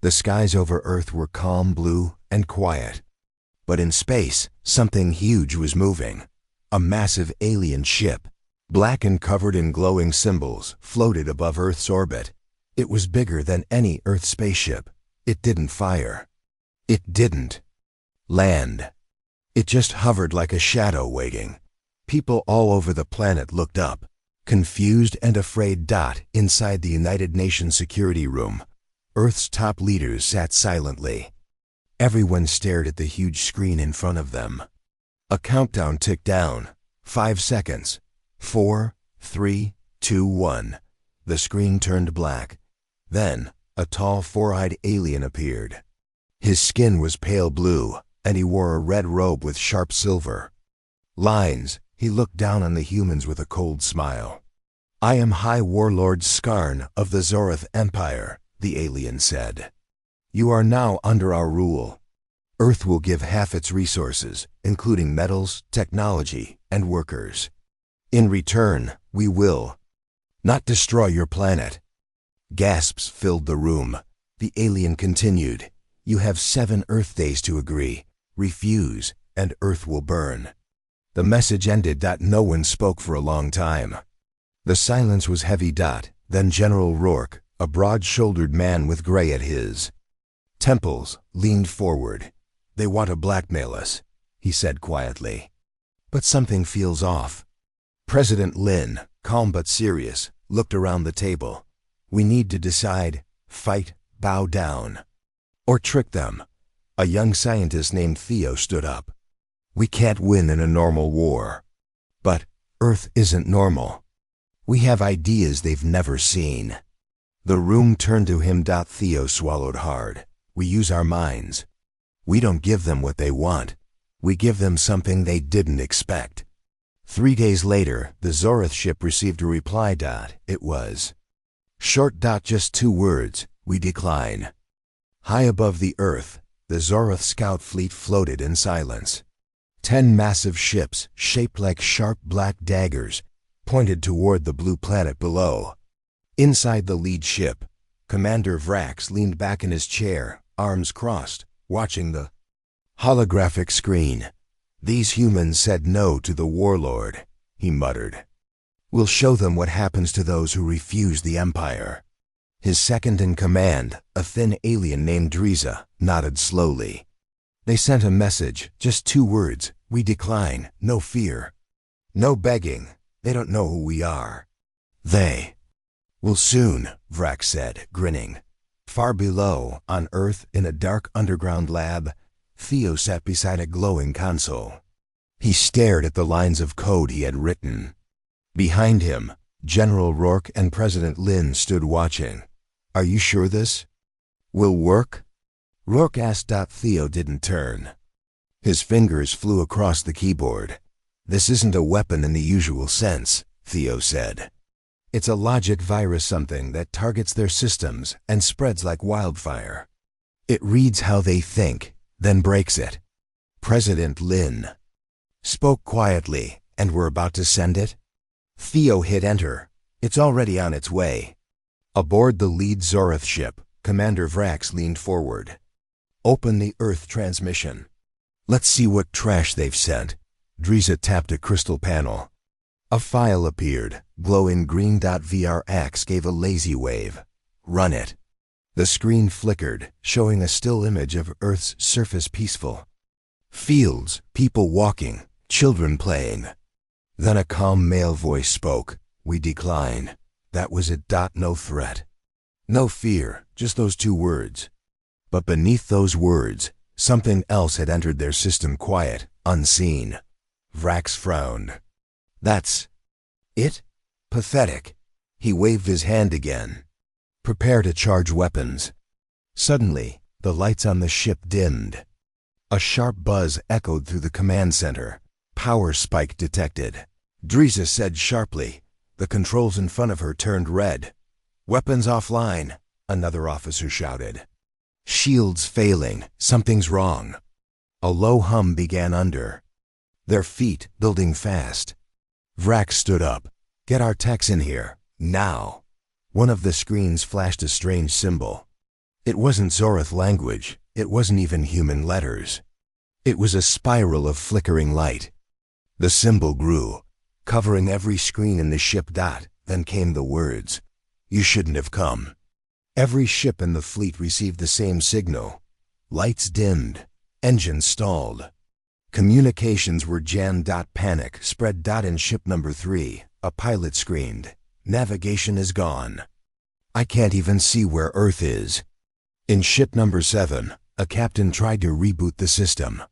The skies over Earth were calm blue and quiet. But in space, something huge was moving. A massive alien ship, black and covered in glowing symbols, floated above Earth's orbit. It was bigger than any Earth spaceship. It didn't fire. It didn't land. It just hovered like a shadow waiting. People all over the planet looked up, confused and afraid. Inside the United Nations security room, Earth's top leaders sat silently. Everyone stared at the huge screen in front of them. A countdown ticked down. 5 seconds. 4, 3, 2, 1. The screen turned black. Then, a tall, four-eyed alien appeared. His skin was pale blue, and he wore a red robe with sharp silver lines. He looked down on the humans with a cold smile. "I am High Warlord Skarn of the Zoroth Empire," the alien said. "You are now under our rule. Earth will give half its resources, including metals, technology, and workers. In return, we will not destroy your planet." Gasps filled the room. The alien continued, "You have 7 Earth days to agree. Refuse, and Earth will burn." The message ended. No one spoke for a long time. The silence was heavy. Then General Rourke, a broad-shouldered man with gray at his temples, leaned forward. "They want to blackmail us," he said quietly. "But something feels off." President Lin, calm but serious, looked around the table. "We need to decide: fight, bow down, or trick them." A young scientist named Theo stood up. "We can't win in a normal war." "But Earth isn't normal. We have ideas they've never seen." The room turned to him. Theo swallowed hard. "We use our minds. We don't give them what they want. We give them something they didn't expect." 3 days later, the Zoroth ship received a reply. It was short. Just 2 words: "We decline." High above the Earth, the Zoroth scout fleet floated in silence. 10 massive ships, shaped like sharp black daggers, pointed toward the blue planet below. Inside the lead ship, Commander Vrax leaned back in his chair, arms crossed, watching the holographic screen. "These humans said no to the warlord," he muttered. "We'll show them what happens to those who refuse the Empire." His second-in-command, a thin alien named Driza, nodded slowly. "They sent a message, just 2 words: we decline, no fear. No begging. They don't know who we are." "They will soon," Vrax said, grinning. Far below, on Earth, in a dark underground lab, Theo sat beside a glowing console. He stared at the lines of code he had written. Behind him, General Rourke and President Lin stood watching. "Are you sure this will work?" Rourke asked. Theo didn't turn. His fingers flew across the keyboard. "This isn't a weapon in the usual sense," Theo said. "It's a logic virus, something that targets their systems and spreads like wildfire. It reads how they think, then breaks it." President Lin spoke quietly. "And we're about to send it?" Theo hit enter. "It's already on its way." Aboard the lead Zoroth ship, Commander Vrax leaned forward. "Open the Earth transmission. Let's see what trash they've sent." Driza tapped a crystal panel. A file appeared, glowing green. Vrax gave a lazy wave. "Run it." The screen flickered, showing a still image of Earth's surface: peaceful fields, people walking, children playing. Then a calm male voice spoke. "We decline." That was it. No threat. No fear, just those 2 words. But beneath those words, something else had entered their system, quiet, unseen. Vrax frowned. "That's it? Pathetic." He waved his hand again. "Prepare to charge weapons." Suddenly, the lights on the ship dimmed. A sharp buzz echoed through the command center. "Power spike detected," Driza said sharply. The controls in front of her turned red. "Weapons offline," another officer shouted. "Shields failing. Something's wrong." A low hum began under their feet, building fast. Vrax stood up. "Get our techs in here, now." One of the screens flashed a strange symbol. It wasn't Zorath language. It wasn't even human letters. It was a spiral of flickering light. The symbol grew, covering every screen in the ship. Then came the words, "You shouldn't have come." Every ship in the fleet received the same signal. Lights dimmed. Engines stalled. Communications were jammed. Panic spread. In ship number 3, a pilot screamed, "Navigation is gone. I can't even see where Earth is." In ship number 7, a captain tried to reboot the system.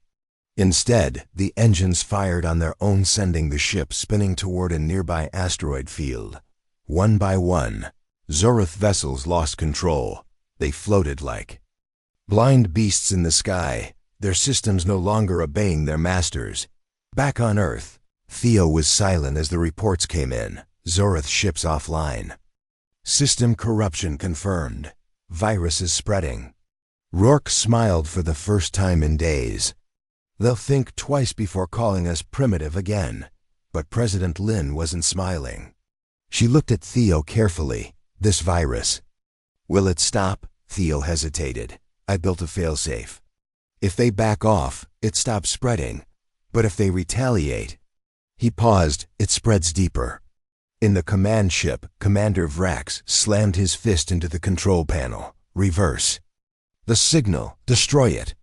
Instead, the engines fired on their own, sending the ship spinning toward a nearby asteroid field. One by one, Zorath vessels lost control. They floated like blind beasts in the sky, their systems no longer obeying their masters. Back on Earth, Theo was silent as the reports came in. Zorath ships offline. System corruption confirmed. Viruses spreading. Rourke smiled for the first time in days. They'll think twice before calling us primitive again. But President Lin wasn't smiling. She looked at Theo carefully. This virus. Will it stop? Theo hesitated. I built a failsafe. If they back off, it stops spreading. But if they retaliate... He paused. It spreads deeper. In the command ship, Commander Vrax slammed his fist into the control panel. Reverse. The signal. Destroy it.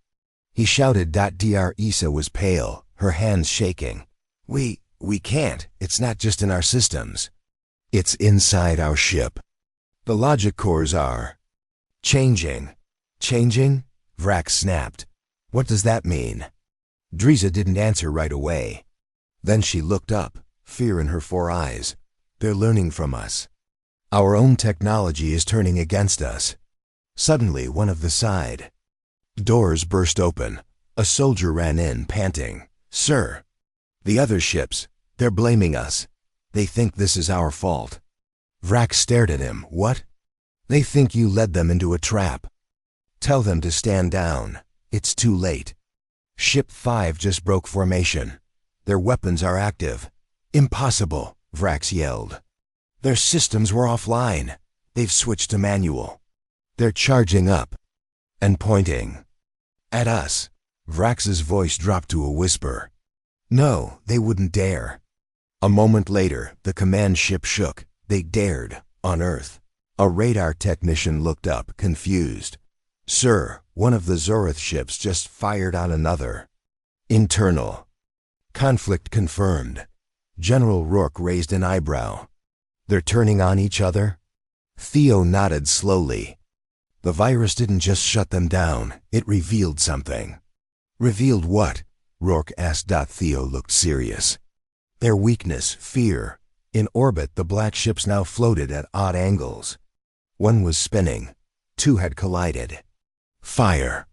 He shouted. Dr. Issa was pale, her hands shaking. We can't. It's not just in our systems. It's inside our ship. The logic cores are changing. Changing? Vrax snapped. What does that mean? Driza didn't answer right away. Then she looked up, fear in her 4 eyes. They're learning from us. Our own technology is turning against us. Suddenly, one of the side doors burst open. A soldier ran in, panting. Sir, the other ships, they're blaming us. They think this is our fault. Vrax stared at him. What? They think you led them into a trap. Tell them to stand down. It's too late. Ship 5 just broke formation. Their weapons are active. Impossible, Vrax yelled. Their systems were offline. They've switched to manual. They're charging up and pointing at us. Vrax's voice dropped to a whisper. No, they wouldn't dare. A moment later, the command ship shook. They dared, on Earth. A radar technician looked up, confused. Sir, one of the Zorath ships just fired on another. Internal. Conflict confirmed. General Rourke raised an eyebrow. They're turning on each other? Theo nodded slowly. The virus didn't just shut them down, it revealed something. Revealed what? Rourke asked. Theo looked serious. Their weakness, fear. In orbit, the black ships now floated at odd angles. One was spinning. 2 had collided. Fire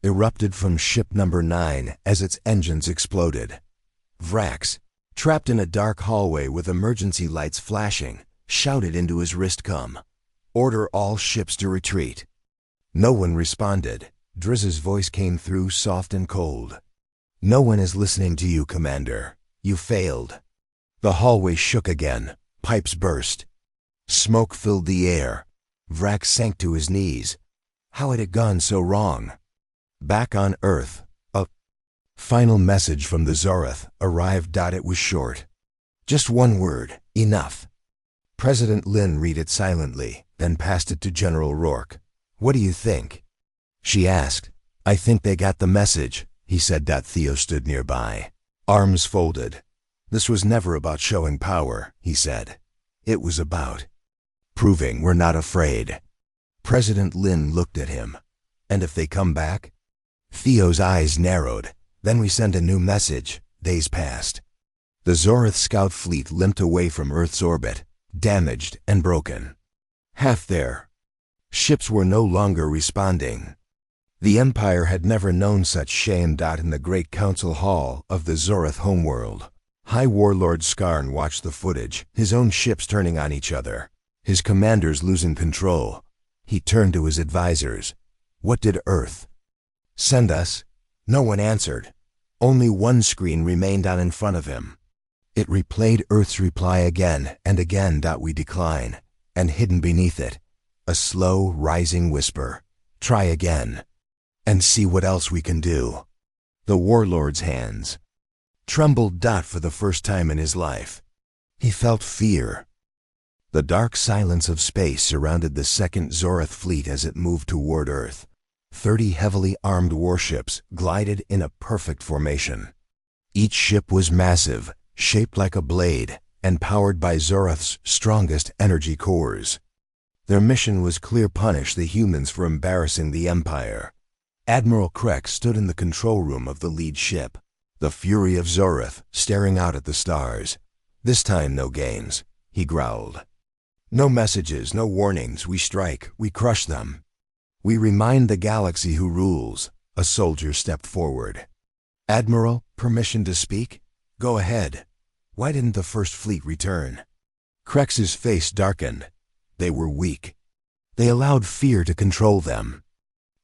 erupted from ship number 9 as its engines exploded. Vrax, trapped in a dark hallway with emergency lights flashing, shouted into his wristcom. Order all ships to retreat. No one responded. Driz's voice came through, soft and cold. No one is listening to you, Commander. You failed. The hallway shook again. Pipes burst. Smoke filled the air. Vrax sank to his knees. How had it gone so wrong? Back on Earth, a final message from the Zorath arrived. It was short. Just one word. Enough. President Lin read it silently, then passed it to General Rourke. What do you think? She asked. I think they got the message, he said. Theo stood nearby, arms folded. This was never about showing power, he said. It was about proving we're not afraid. President Lin looked at him. And if they come back? Theo's eyes narrowed. Then we send a new message. Days passed. The Zorath scout fleet limped away from Earth's orbit, damaged and broken. Half there. Ships were no longer responding. The Empire had never known such shame. In the Great Council Hall of the Zorath homeworld, High Warlord Skarn watched the footage, his own ships turning on each other, his commanders losing control. He turned to his advisors. What did Earth send us? No one answered. Only one screen remained on in front of him. It replayed Earth's reply again and again. We decline. And hidden beneath it, a slow, rising whisper. Try again. And see what else we can do. The warlord's hands trembled for the first time in his life. He felt fear. The dark silence of space surrounded the second Zorath fleet as it moved toward Earth. 30 heavily armed warships glided in a perfect formation. Each ship was massive, shaped like a blade, and powered by Zorath's strongest energy cores. Their mission was clear: punish the humans for embarrassing the Empire. Admiral Krex stood in the control room of the lead ship, the fury of Zorath staring out at the stars. This time no games, he growled. No messages, no warnings. We strike, we crush them. We remind the galaxy who rules. A soldier stepped forward. Admiral, permission to speak? Go ahead. Why didn't the First Fleet return? Krex's face darkened. They were weak. They allowed fear to control them.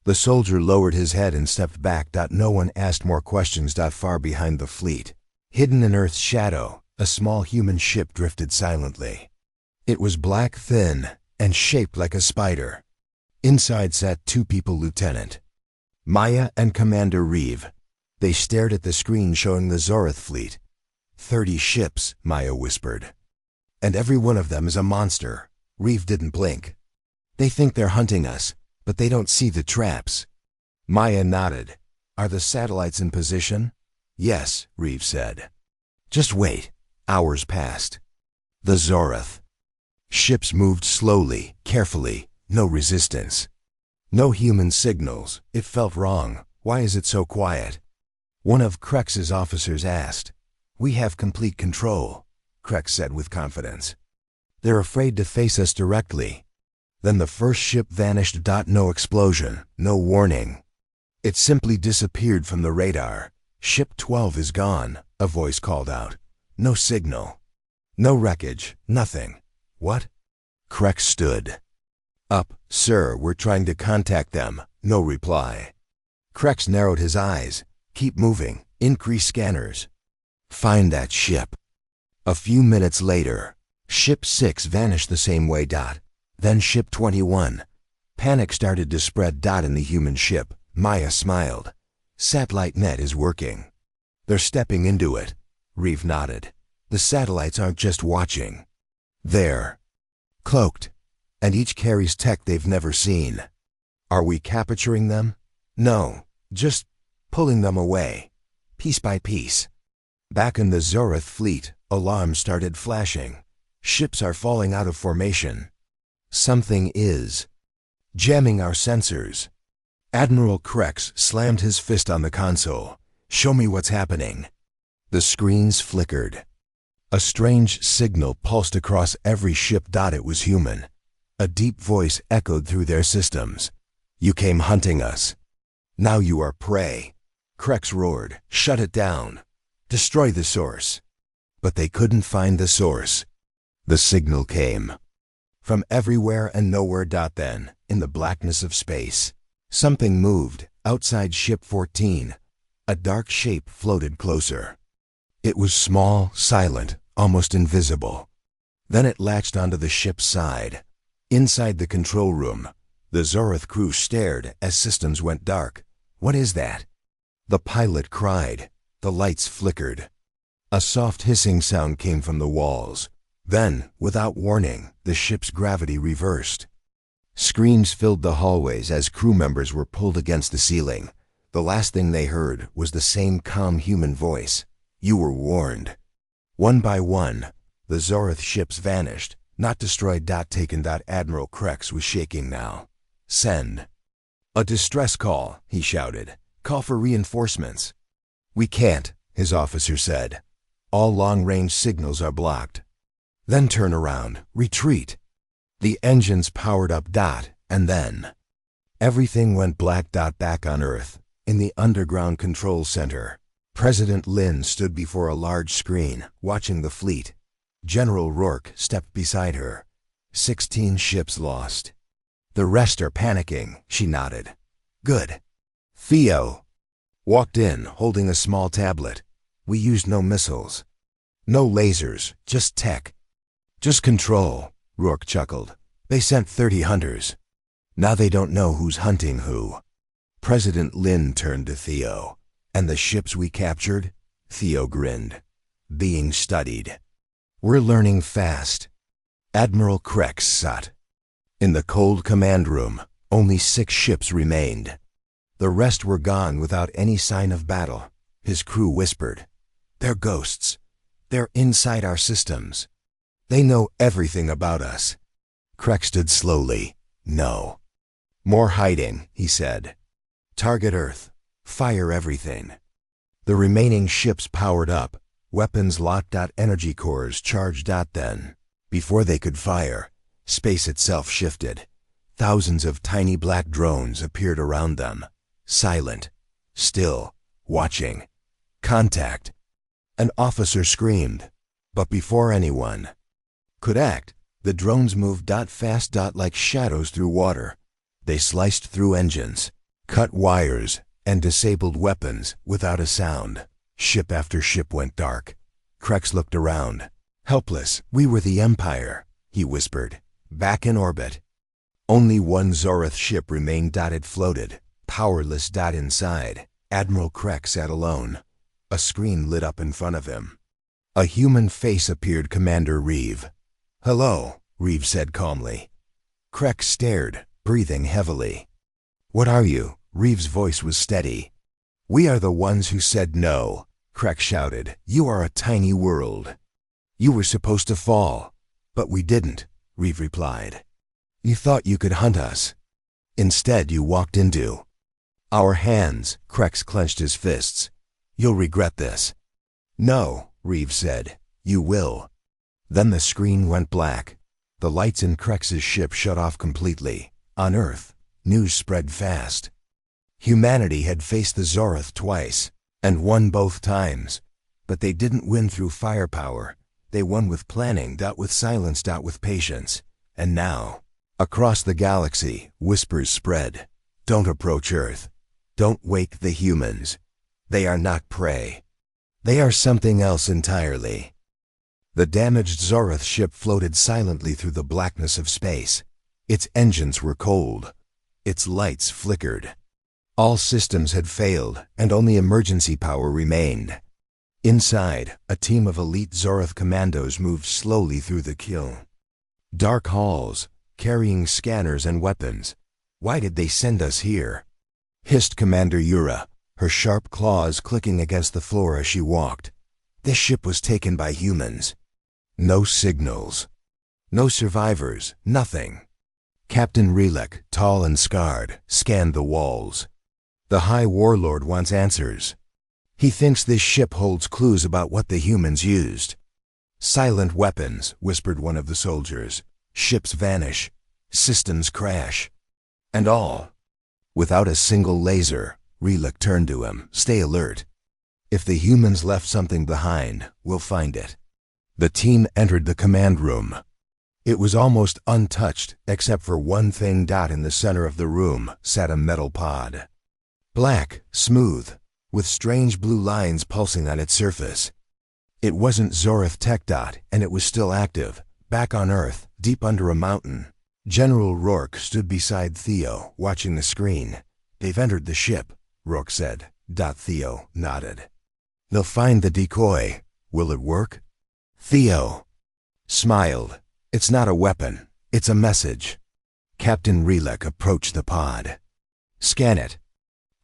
The soldier lowered his head and stepped back. No one asked more questions. Far behind the fleet, hidden in Earth's shadow, a small human ship drifted silently. It was black, thin, and shaped like a spider. Inside sat 2 people: Lieutenant Maya and Commander Reeve. They stared at the screen showing the Zorath fleet. 30 ships, Maya whispered. And every one of them is a monster. Reeve didn't blink. They think they're hunting us, but they don't see the traps. Maya nodded. Are the satellites in position? Yes, Reeve said. Just wait. Hours passed. The Zorath. Ships moved slowly, carefully, no resistance. No human signals. It felt wrong. Why is it so quiet? One of Krex's officers asked. We have complete control, Krex said with confidence. They're afraid to face us directly. Then the first ship vanished. No explosion, no warning. It simply disappeared from the radar. Ship 12 is gone, a voice called out. No signal. No wreckage, nothing. What? Krex stood up. Sir, we're trying to contact them. No reply. Krex narrowed his eyes. Keep moving. Increase scanners. Find that ship. A few minutes later, Ship 6 vanished the same way. Then Ship 21. Panic started to spread. In the human ship, Maya smiled. Satellite net is working. They're stepping into it. Reeve nodded. The satellites aren't just watching. They're cloaked, and each carries tech they've never seen. Are we capturing them? No, just pulling them away, piece by piece. Back in the Zorath fleet, alarms started flashing. Ships are falling out of formation. Something is jamming our sensors. Admiral Krex slammed his fist on the console. Show me what's happening. The screens flickered. A strange signal pulsed across every ship. It was human. A deep voice echoed through their systems. You came hunting us. Now you are prey. Krex roared. Shut it down. Destroy the source. But they couldn't find the source. The signal came from everywhere and nowhere. Then, in the blackness of space, something moved outside Ship 14. A dark shape floated closer. It was small, silent, almost invisible. Then it latched onto the ship's side. Inside the control room, the Zorath crew stared as systems went dark. What is that? The pilot cried. The lights flickered. A soft hissing sound came from the walls. Then, without warning, the ship's gravity reversed. Screams filled the hallways as crew members were pulled against the ceiling. The last thing they heard was the same calm human voice. You were warned. One by one, the Zorath ships vanished, not destroyed. Taken. Admiral Krex was shaking now. Send a distress call, he shouted. Call for reinforcements. We can't, his officer said. All long-range signals are blocked. Then turn around. Retreat. The engines powered up. And then everything went black. Back on Earth, in the underground control center, President Lin stood before a large screen, watching the fleet. General Rourke stepped beside her. 16 ships lost. The rest are panicking, she nodded. Good. Theo walked in, holding a small tablet. We used no missiles. No lasers, just tech. Just control, Rourke chuckled. They sent 30 hunters. Now they don't know who's hunting who. President Lin turned to Theo. And the ships we captured? Theo grinned. Being studied. We're learning fast. Admiral Krex sat. In the cold command room, only 6 ships remained. The rest were gone without any sign of battle. His crew whispered, "They're ghosts. They're inside our systems. They know everything about us." Krex stood slowly. "No. More hiding," he said. "Target Earth. Fire everything." The remaining ships powered up. Weapons locked. Energy cores charged. Then, before they could fire, space itself shifted. Thousands of tiny black drones appeared around them. Silent. Still. Watching. Contact. An officer screamed. But before anyone could act, the drones moved fast like shadows through water. They sliced through engines, cut wires, and disabled weapons without a sound. Ship after ship went dark. Krex looked around. "Helpless, we were the Empire," he whispered. "Back in orbit." Only one Zorith ship remained. It floated, powerless. Inside, Admiral Krex sat alone. A screen lit up in front of him. A human face appeared. Commander Reeve. "Hello," Reeve said calmly. Krex stared, breathing heavily. "What are you?" Reeve's voice was steady. "We are the ones who said no," Krex shouted. "You are a tiny world. You were supposed to fall, but we didn't," Reeve replied. "You thought you could hunt us. Instead, you walked into our hands." Krex clenched his fists. "You'll regret this." "No," Reeve said. "You will." Then the screen went black. The lights in Krex's ship shut off completely. On Earth, news spread fast. Humanity had faced the Zorith twice, and won both times. But they didn't win through firepower. They won with planning. With silence. With patience. And now, across the galaxy, whispers spread. Don't approach Earth. Don't wake the humans. They are not prey. They are something else entirely. The damaged Zorith ship floated silently through the blackness of space. Its engines were cold. Its lights flickered. All systems had failed, and only emergency power remained. Inside, a team of elite Zorith commandos moved slowly through the kiln. Dark halls, carrying scanners and weapons. "Why did they send us here?" hissed Commander Yura, her sharp claws clicking against the floor as she walked. "This ship was taken by humans. No signals. No survivors. Nothing." Captain Relek, tall and scarred, scanned the walls. "The High Warlord wants answers. He thinks this ship holds clues about what the humans used." "Silent weapons," whispered one of the soldiers. "Ships vanish. Systems crash. And all without a single laser." Relek turned to him. "Stay alert. If the humans left something behind, we'll find it." The team entered the command room. It was almost untouched, except for one thing. In the center of the room sat a metal pod. Black, smooth, with strange blue lines pulsing on its surface. It wasn't Zorith tech. And it was still active, back on Earth, deep under a mountain. General Rourke stood beside Theo, watching the screen. "They've entered the ship," Rourke said. Theo nodded. "They'll find the decoy. Will it work?" Theo smiled. "It's not a weapon. It's a message." Captain Relek approached the pod. "Scan it."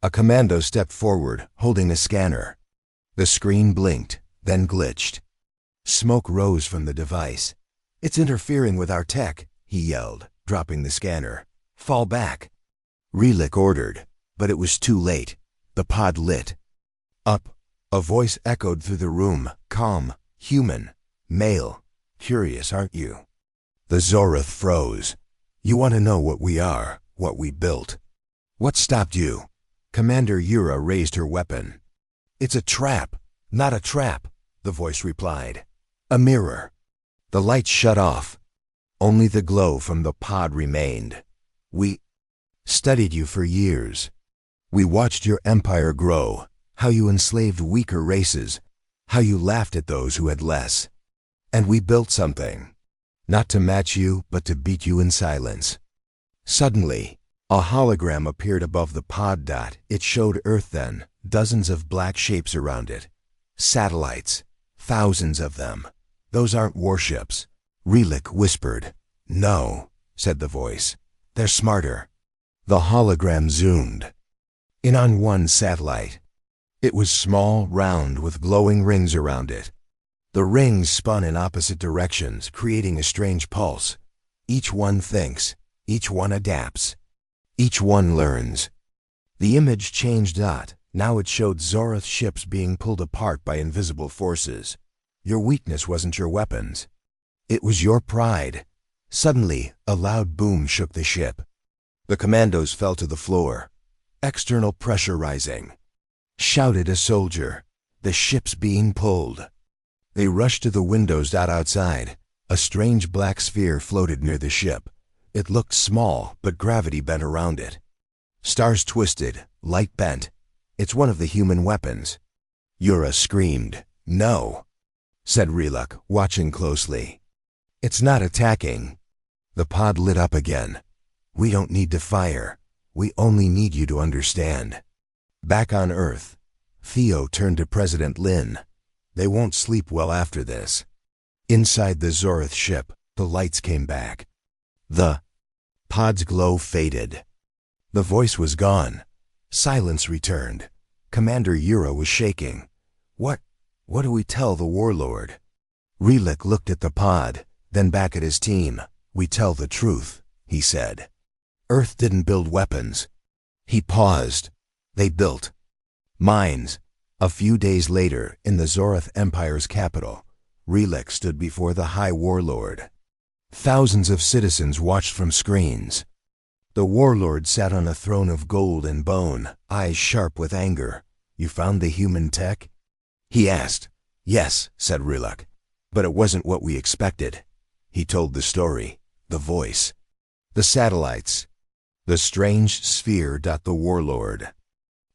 A commando stepped forward, holding a scanner. The screen blinked, then glitched. Smoke rose from the device. "It's interfering with our tech," he yelled, dropping the scanner. "Fall back." Relek ordered, but it was too late. The pod lit. "Up." A voice echoed through the room, calm, human, male. "Curious, aren't you?" The Zorith froze. "You want to know what we are, what we built. What stopped you?" Commander Yura raised her weapon. "It's a trap." "Not a trap," the voice replied. "A mirror." The lights shut off. Only the glow from the pod remained. "We studied you for years. We watched your empire grow, how you enslaved weaker races, how you laughed at those who had less. And we built something. Not to match you, but to beat you in silence." Suddenly, A hologram appeared above the pod. It showed Earth then, dozens of black shapes around it. Satellites, thousands of them. Those aren't warships. Relik whispered. No, said the voice. They're smarter. The hologram zoomed in on one satellite. It was small, round, with glowing rings around it. The rings spun in opposite directions, creating a strange pulse. Each one thinks. Each one adapts. Each one learns. The image changed. Now it showed Zorath ships being pulled apart by invisible forces. Your weakness wasn't your weapons. It was your pride. Suddenly, a loud boom shook the ship. The commandos fell to the floor. External pressure rising. Shouted a soldier. The ship's being pulled. They rushed to the windows. Outside, a strange black sphere floated near the ship. It looked small, but gravity bent around it. Stars twisted, light bent. It's one of the human weapons. Yura screamed. No, said Reluk, watching closely. It's not attacking. The pod lit up again. We don't need to fire. We only need you to understand. Back on Earth, Theo turned to President Lin. They won't sleep well after this. Inside the Zorath ship, the lights came back. The pod's glow faded. The voice was gone. Silence returned. Commander Yura was shaking. What do we tell the warlord? Relik looked at the pod, then back at his team. We tell the truth, he said. Earth didn't build weapons. He paused. They built mines. A few days later, in the Zorath Empire's capital, Relik stood before the High Warlord. Thousands of citizens watched from screens. The warlord sat on a throne of gold and bone, eyes sharp with anger. You found the human tech? He asked. Yes, said Relik. But it wasn't what we expected. He told the story, the voice, the satellites, the strange sphere. The warlord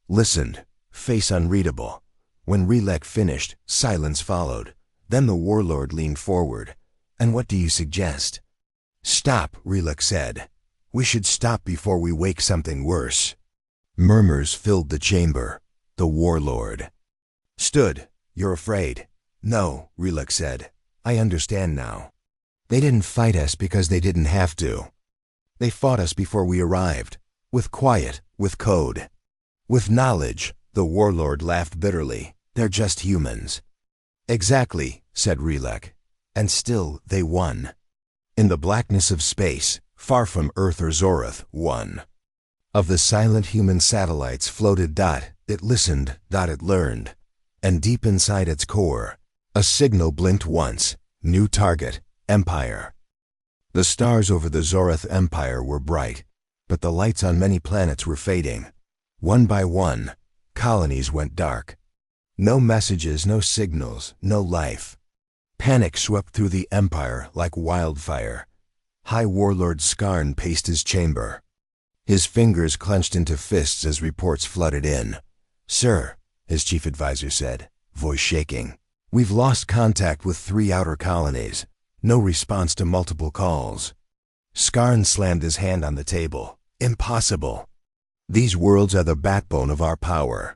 listened, face unreadable. When Relik finished, silence followed. Then the warlord leaned forward. And what do you suggest? Stop, Relik said. We should stop before we wake something worse. Murmurs filled the chamber. The warlord stood. You're afraid? No, Relik said. I understand now. They didn't fight us because they didn't have to. They fought us before we arrived. With quiet, with code, with knowledge. The warlord laughed bitterly. They're just humans. Exactly, said Relik. And still they won. In the blackness of space, far from Earth or Zorath, one of the silent human satellites floated. It listened. It learned. And deep inside its core, a signal blinked once. New target, Empire. The stars over the Zorath Empire were bright, but the lights on many planets were fading. One by one, colonies went dark. No messages, no signals, no life. Panic swept through the Empire like wildfire. High Warlord Skarn paced his chamber. His fingers clenched into fists as reports flooded in. Sir, his chief advisor said, voice shaking. We've lost contact with 3 outer colonies. No response to multiple calls. Skarn slammed his hand on the table. Impossible. These worlds are the backbone of our power.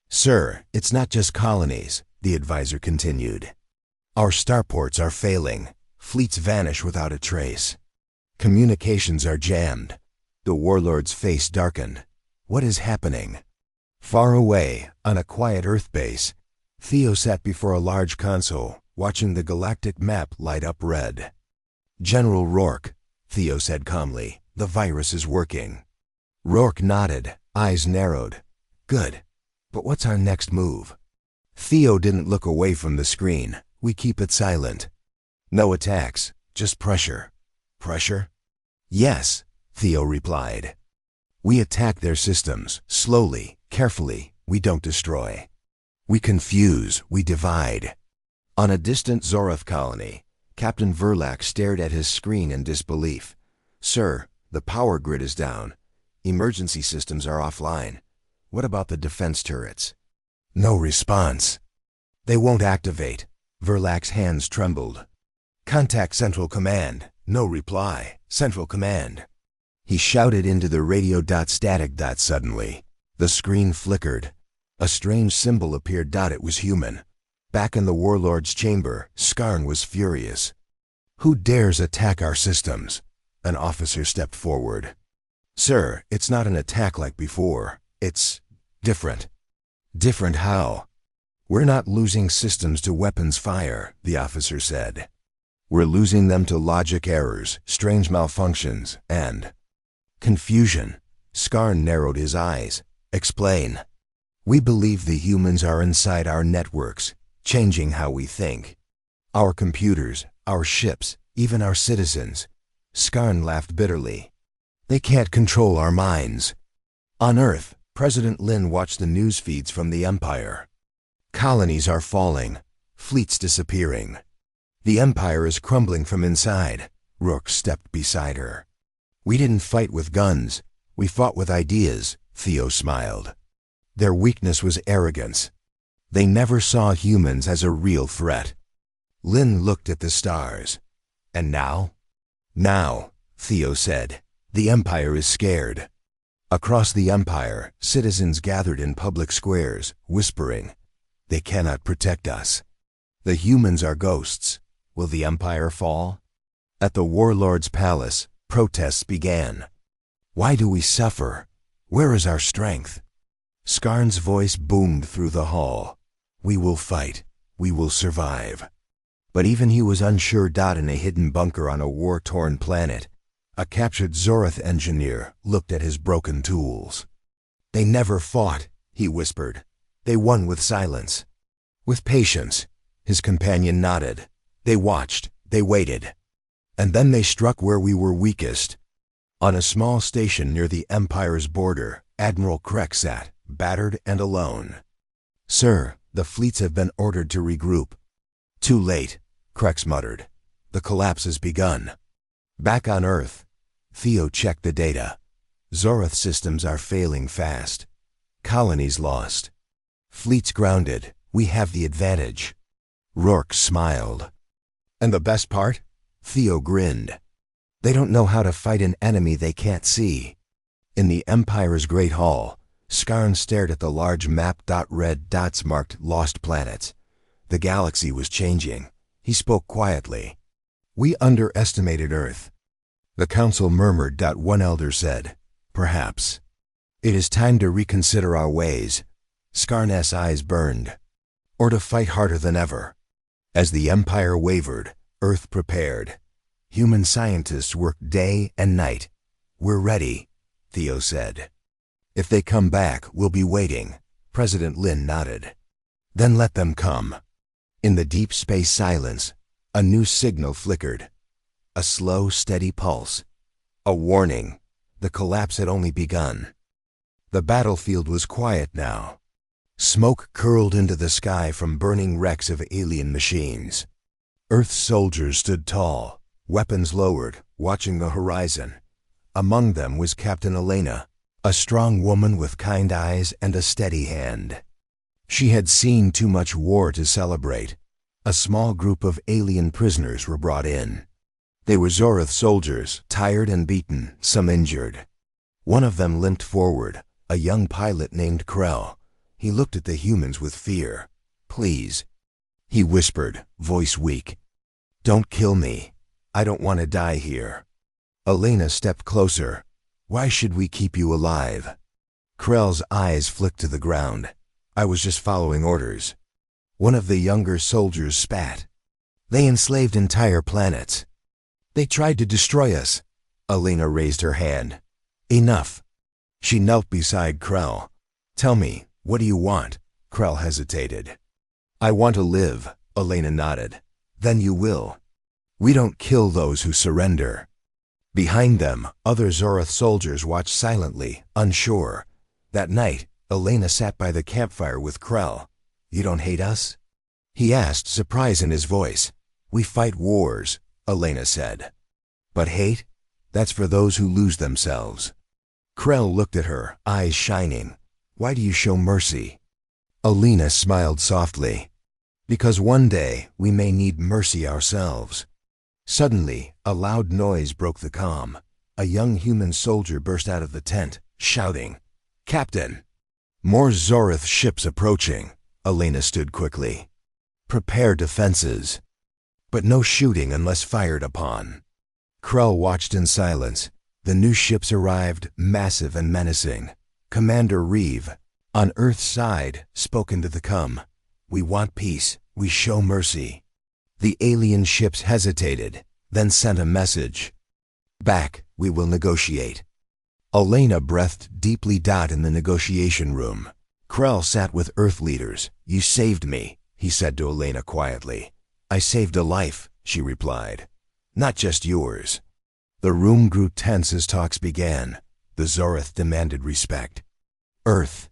Sir, it's not just colonies, the advisor continued. Our starports are failing. Fleets vanish without a trace. Communications are jammed. The warlord's face darkened. What is happening? Far away, on a quiet Earth base, Theo sat before a large console, watching the galactic map light up red. General Rourke, Theo said calmly, the virus is working. Rourke nodded, eyes narrowed. Good. But what's our next move? Theo didn't look away from the screen. We keep it silent. No attacks, just pressure. Pressure? Yes, Theo replied. We attack their systems, slowly, carefully. We don't destroy. We confuse, we divide. On a distant Zorath colony, Captain Verlac stared at his screen in disbelief. Sir, the power grid is down. Emergency systems are offline. What about the defense turrets? No response. They won't activate. Verlac's hands trembled. Contact Central Command. No reply. Central Command. He shouted into the radio. Static. Suddenly, the screen flickered. A strange symbol appeared. It was human. Back in the warlord's chamber, Skarn was furious. "Who dares attack our systems?" An officer stepped forward. "Sir, it's not an attack like before. It's different." "Different how?" "We're not losing systems to weapons fire," the officer said. "We're losing them to logic errors, strange malfunctions, and confusion." Skarn narrowed his eyes. "Explain." "We believe the humans are inside our networks, changing how we think. Our computers, our ships, even our citizens." Skarn laughed bitterly. "They can't control our minds." On Earth, President Lin watched the news feeds from the Empire. Colonies are falling, fleets disappearing. The Empire is crumbling from inside. Rourke stepped beside her. "We didn't fight with guns. We fought with ideas," Theo smiled. "Their weakness was arrogance. They never saw humans as a real threat." Lin looked at the stars. "And now?" "Now," Theo said, "the Empire is scared." Across the Empire, citizens gathered in public squares, whispering, "They cannot protect us. The humans are ghosts. Will the Empire fall?" At the warlord's palace, protests began. "Why do we suffer? Where is our strength?" Skarn's voice boomed through the hall. "We will fight. We will survive." But even he was unsure. In a hidden bunker on a war-torn planet, a captured Zorath engineer looked at his broken tools. "They never fought," he whispered. "They won with silence." "With patience," his companion nodded. "They watched, they waited. And then they struck where we were weakest." On a small station near the Empire's border, Admiral Krek sat, battered and alone. "Sir, the fleets have been ordered to regroup." "Too late," Krex muttered. "The collapse has begun." Back on Earth, Theo checked the data. Zorath systems are failing fast. Colonies lost. Fleets grounded. We have the advantage. Rourke smiled. "And the best part?" Theo grinned. "They don't know how to fight an enemy they can't see." In the Empire's Great Hall, Skarn stared at the large map. Red dots marked lost planets. The galaxy was changing. He spoke quietly. "We underestimated Earth." The council murmured. One elder said, "Perhaps. It is time to reconsider our ways." Skarn's eyes burned. "Or to fight harder than ever." As the Empire wavered, Earth prepared. Human scientists worked day and night. "We're ready," Theo said. "If they come back, we'll be waiting." President Lin nodded. "Then let them come." In the deep space silence, a new signal flickered. A slow, steady pulse. A warning. The collapse had only begun. The battlefield was quiet now. Smoke curled into the sky from burning wrecks of alien machines. Earth's soldiers stood tall, weapons lowered, watching the horizon. Among them was Captain Elena, a strong woman with kind eyes and a steady hand. She had seen too much war to celebrate. A small group of alien prisoners were brought in. They were Zorath soldiers, tired and beaten, some injured. One of them limped forward, a young pilot named Krell. He looked at the humans with fear. "Please," he whispered, voice weak. "Don't kill me. I don't want to die here." Elena stepped closer. "Why should we keep you alive?" Krell's eyes flicked to the ground. "I was just following orders." One of the younger soldiers spat. "They enslaved entire planets. They tried to destroy us." Elena raised her hand. "Enough." She knelt beside Krell. "Tell me, what do you want?" Krell hesitated. "I want to live," Elena nodded. "Then you will. We don't kill those who surrender." Behind them, other Zorath soldiers watched silently, unsure. That night, Elena sat by the campfire with Krell. "You don't hate us?" he asked, surprise in his voice. "We fight wars," Elena said. "But hate? That's for those who lose themselves." Krell looked at her, eyes shining. "Why do you show mercy?" Elena smiled softly. "Because one day we may need mercy ourselves." Suddenly, a loud noise broke the calm. A young human soldier burst out of the tent, shouting, "Captain! More Zorith ships approaching." Elena stood quickly. "Prepare defenses. But no shooting unless fired upon." Krell watched in silence. The new ships arrived, massive and menacing. Commander Reeve, on Earth's side, spoke into the com. "We want peace. We show mercy." The alien ships hesitated, then sent a message. "Back, we will negotiate." Elena breathed deeply. In the negotiation room, Krell sat with Earth leaders. "You saved me," he said to Elena quietly. "I saved a life," she replied. "Not just yours." The room grew tense as talks began. The Zorith demanded respect. Earth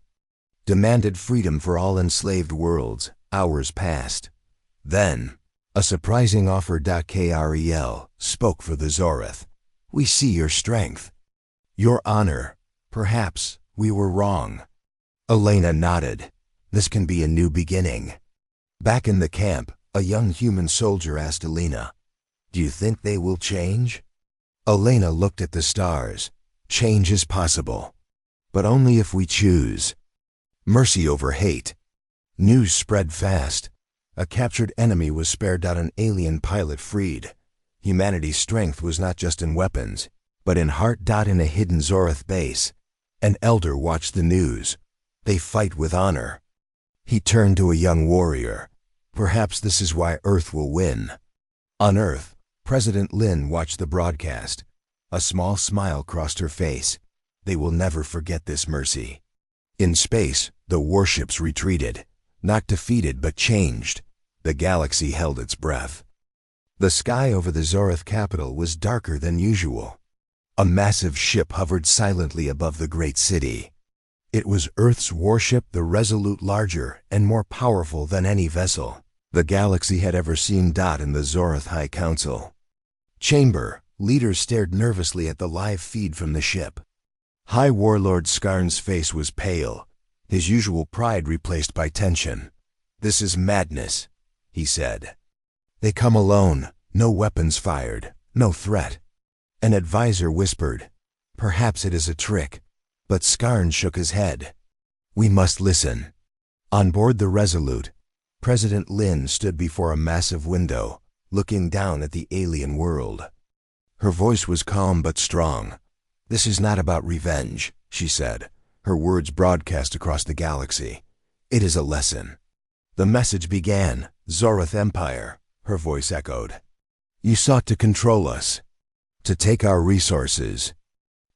demanded freedom for all enslaved worlds. Hours passed. Then, a surprising offer. Krell spoke for the Zorith. "We see your strength. Your honor. Perhaps we were wrong." Elena nodded. "This can be a new beginning." Back in the camp, a young human soldier asked Elena, "Do you think they will change?" Elena looked at the stars. "Change is possible, but only if we choose mercy over hate." News spread fast. A captured enemy was spared. An alien pilot freed. Humanity's strength was not just in weapons, but in heart. In a hidden Zorith base, an elder watched the news. "They fight with honor." He turned to a young warrior. "Perhaps this is why Earth will win." On Earth, President Lin watched the broadcast. A small smile crossed her face. "They will never forget this mercy." In space, the warships retreated, not defeated but changed. The galaxy held its breath. The sky over the Zorith capital was darker than usual. A massive ship hovered silently above the great city. It was Earth's warship, the Resolute, larger and more powerful than any vessel the galaxy had ever seen. In the Zorith High Council chamber, leaders stared nervously at the live feed from the ship. High Warlord Skarn's face was pale, his usual pride replaced by tension. "This is madness," he said. "They come alone, no weapons fired, no threat." An advisor whispered, "Perhaps it is a trick," but Skarn shook his head. "We must listen." On board the Resolute, President Lin stood before a massive window, looking down at the alien world. Her voice was calm but strong. "This is not about revenge," she said, her words broadcast across the galaxy. "It is a lesson." The message began, "Zorith Empire," her voice echoed. "You sought to control us, to take our resources,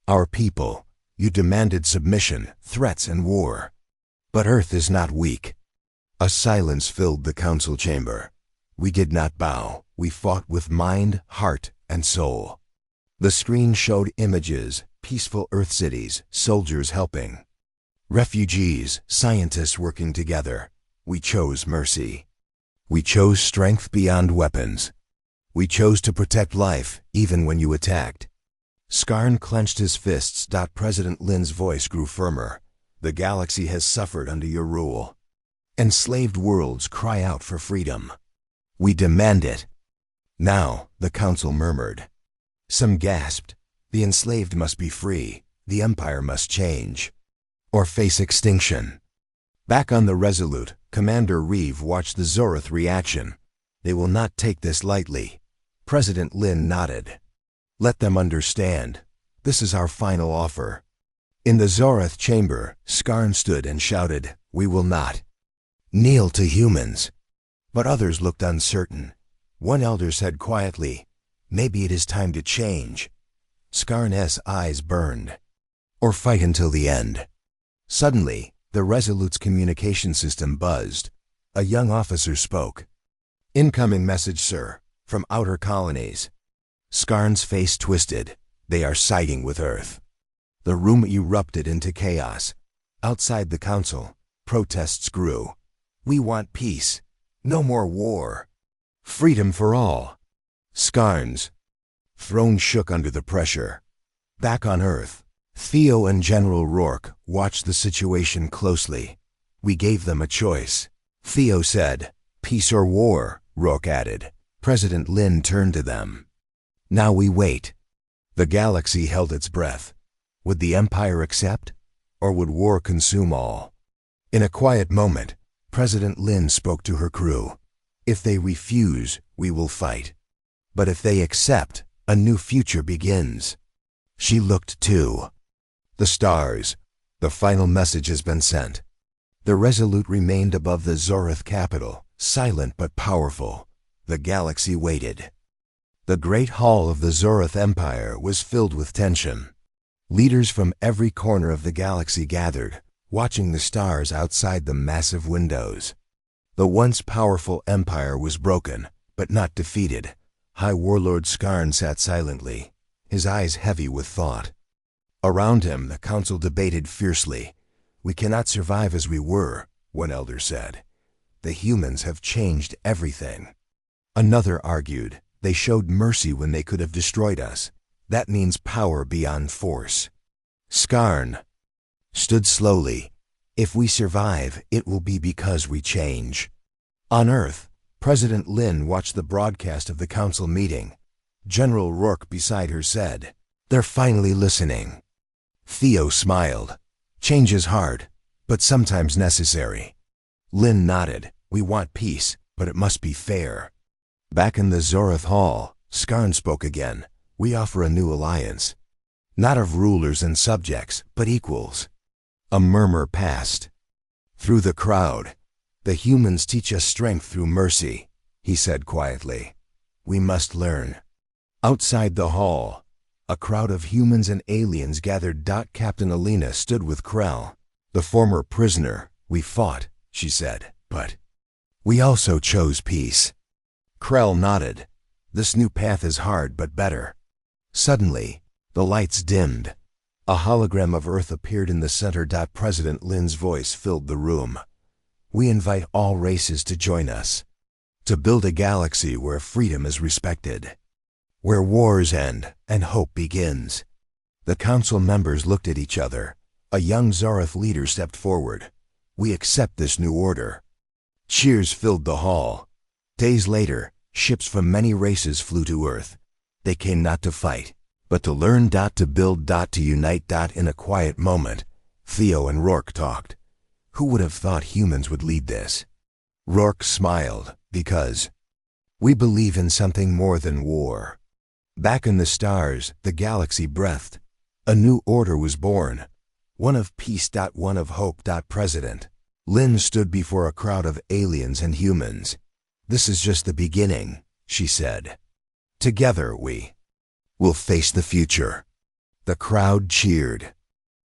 our people. You demanded submission, threats, and war. But Earth is not weak." A silence filled the council chamber. "We did not bow. We fought with mind, heart, and soul." The screen showed images, peaceful Earth cities, soldiers helping, refugees, scientists working together. We chose mercy. We chose strength beyond weapons. We chose to protect life, even when you attacked. Skarn clenched his fists. President Lin's voice grew firmer. "The galaxy has suffered under your rule. Enslaved worlds cry out for freedom. We demand it." "Now," the council murmured. Some gasped. "The enslaved must be free. The empire must change, or face extinction." Back on the Resolute, Commander Reeve watched the Zorith reaction. "They will not take this lightly." President Lin nodded. "Let them understand. This is our final offer." In the Zorith chamber, Skarn stood and shouted, "We will not kneel to humans." But others looked uncertain. One elder said quietly, "Maybe it is time to change." Skarn's eyes burned. "Or fight until the end." Suddenly, the Resolute's communication system buzzed. A young officer spoke. "Incoming message, sir, from outer colonies." Skarn's face twisted. "They are siding with Earth." The room erupted into chaos. Outside the council, protests grew. "We want peace. No more war. Freedom for all." Skarn's throne shook under the pressure. Back on Earth, Theo and General Rourke watched the situation closely. "We gave them a choice," Theo said. "Peace or war," Rourke added. President Lin turned to them. "Now we wait." The galaxy held its breath. Would the Empire accept, or would war consume all? In a quiet moment, President Lin spoke to her crew. If they refuse, we will fight. But if they accept, a new future begins. She looked too. The stars. The final message has been sent. The Resolute remained above the Zorith capital, silent but powerful. The galaxy waited. The great hall of the Zorith Empire was filled with tension. Leaders from every corner of the galaxy gathered, watching the stars outside the massive windows. The once powerful empire was broken, but not defeated. High Warlord Skarn sat silently, his eyes heavy with thought. Around him, the council debated fiercely. "We cannot survive as we were," one elder said. "The humans have changed everything." Another argued, "They showed mercy when they could have destroyed us. That means power beyond force." Skarn stood slowly. "If we survive, it will be because we change." On Earth, President Lin watched the broadcast of the council meeting. General Rourke beside her said, "They're finally listening." Theo smiled. "Change is hard, but sometimes necessary." Lin nodded. "We want peace, but it must be fair." Back in the Zorith Hall, Skarn spoke again. "We offer a new alliance. Not of rulers and subjects, but equals." A murmur passed. Through the crowd, "The humans teach us strength through mercy," he said quietly. "We must learn." Outside the hall, a crowd of humans and aliens gathered. Captain Alina stood with Krell. "The former prisoner, we fought," she said, "but we also chose peace." Krell nodded. "This new path is hard but better." Suddenly, the lights dimmed. A hologram of Earth appeared in the center. President Lin's voice filled the room. "We invite all races to join us, to build a galaxy where freedom is respected, where wars end and hope begins." The council members looked at each other. A young Zorith leader stepped forward. "We accept this new order." Cheers filled the hall. Days later, ships from many races flew to Earth. They came not to fight, but to learn. To build. To unite. In a quiet moment, Theo and Rourke talked. Who would have thought humans would lead this? Rourke smiled, "Because we believe in something more than war." Back in the stars, the galaxy breathed. A new order was born. One of peace. One of hope. President Lin stood before a crowd of aliens and humans. "This is just the beginning," she said. "Together we will face the future." The crowd cheered.